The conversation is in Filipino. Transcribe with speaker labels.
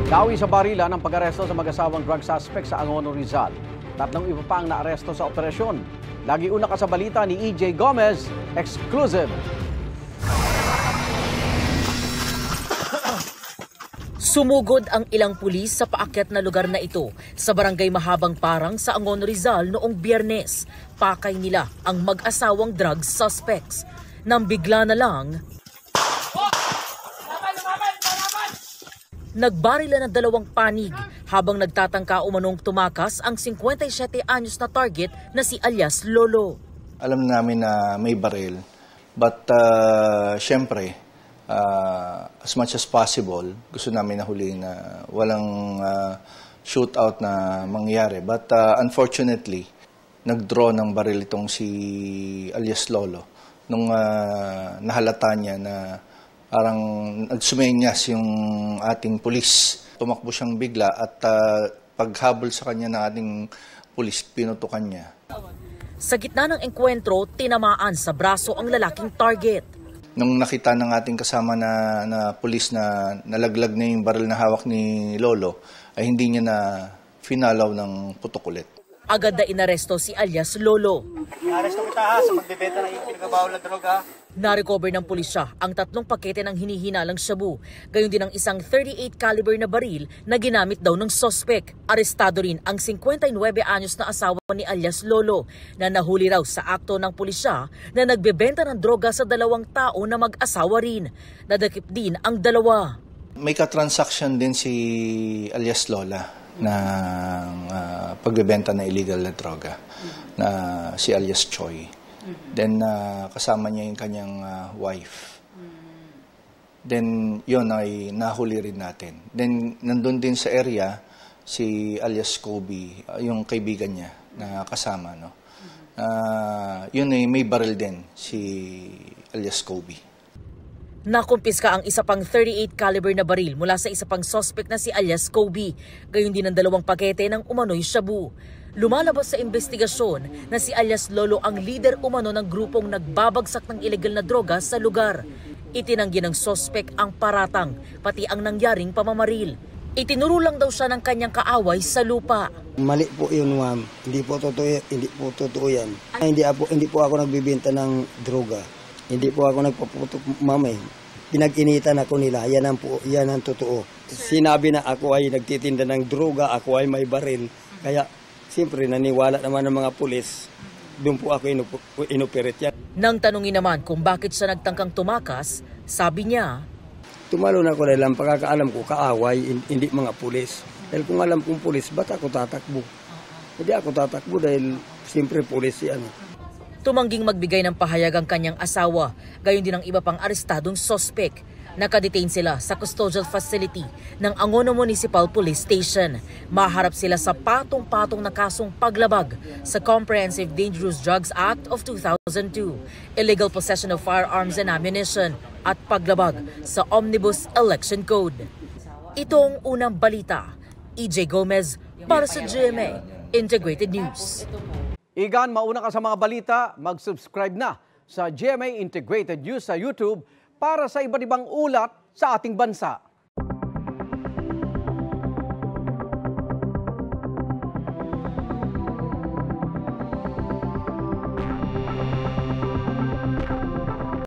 Speaker 1: Nawi sa barilan ang pag-aresto sa mag-asawang drug suspect sa Angono, Rizal. Tatlong iba pa ang naaresto sa operasyon. Lagi una ka sa balita ni EJ Gomez, exclusive.
Speaker 2: Sumugod ang ilang pulis sa paakyat na lugar na ito sa barangay Mahabang Parang sa Angono, Rizal noong Biyernes. Pakay nila ang mag-asawang drug suspects. Nang bigla na lang, nagbarila ng dalawang panig habang nagtatangka umanong tumakas ang 57 anyos na target na si alias Lolo.
Speaker 3: Alam namin na may baril, but syempre, as much as possible, gusto namin nahulihin na walang shootout na mangyari. But unfortunately, nag-draw ng baril itong si alias Lolo nung nahalata niya na parang nagsumenyas yung ating pulis. Tumakbo siyang bigla at paghabol sa kanya ng ating pulis, pinutukan niya.
Speaker 2: Sa gitna ng engkwentro, tinamaan sa braso ang lalaking target.
Speaker 3: Nung nakita ng ating kasama na pulis na nalaglag na yung baril na hawak ni Lolo, ay hindi niya na finalaw ng putok ulit.
Speaker 2: Agad na inaresto si alias Lolo.
Speaker 4: Inaresto kita ha sa pagbebenta ng pinagabawal na droga.
Speaker 2: Na-recover ng pulisya ang 3 pakete ng hinihinalang shabu, gayon din ang isang 38 caliber na baril na ginamit daw ng suspect. Arestado rin ang 59 anyos na asawa ni alias Lolo na nahuli raw sa akto ng pulisya na nagbebenta ng droga sa 2 tao na mag-asawa rin. Nadakip din ang dalawa.
Speaker 3: May katransaksyon din si alias Lola ng pagbebenta ng illegal na droga na si alias Choi. Then kasama niya yung kanyang wife. Then yun ay nahuli rin natin. Then nandun din sa area si alias Kobe, yung kaibigan niya na kasama. No? Yun ay may baril din si alias Kobe.
Speaker 2: Nakumpiska ang isa pang 38 caliber na baril mula sa isa pang suspect na si alias Kobe, gayon din ang 2 pakete ng umano'y shabu. Lumalabas sa investigasyon na si alias Lolo ang leader umano ng grupong nagbabagsak ng ilegal na droga sa lugar. Itinanggi ng suspect ang paratang, pati ang nangyaring pamamaril. Itinuro lang daw siya ng kanyang kaaway sa lupa.
Speaker 5: Mali po yun, ma'am. Hindi po totoo yan. Hindi po ako nagbibenta ng droga. Hindi po ako nagpaputok, ma'am. Pinag-initan ako nila. Yan ang totoo. Sinabi na ako ay nagtitinda ng droga, ako ay may baril. Kaya siyempre naniwala naman ng mga pulis. Doon po ako inoperate yan.
Speaker 2: Nang tanungin naman kung bakit siya nagtangkang tumakas, sabi niya,
Speaker 5: tumalo na ako dahil ang pagkakaalam ko, kaaway, hindi mga pulis. Dahil kung alam kong pulis, ba't ako tatakbo? Hindi ako tatakbo dahil siyempre pulis yan.
Speaker 2: Tumangging magbigay ng pahayag ang kanyang asawa, gayon din ang iba pang arestadong suspect. Nakadetain sila sa custodial facility ng Angono Municipal Police Station. Maharap sila sa patong-patong na kasong paglabag sa Comprehensive Dangerous Drugs Act of 2002, illegal possession of firearms and ammunition, at paglabag sa Omnibus Election Code. Ito ang unang balita. EJ Gomez para sa GMA Integrated News.
Speaker 1: Igan, mauna ka sa mga balita, mag-subscribe na sa GMA Integrated News sa YouTube para sa iba't ibang ulat sa ating bansa.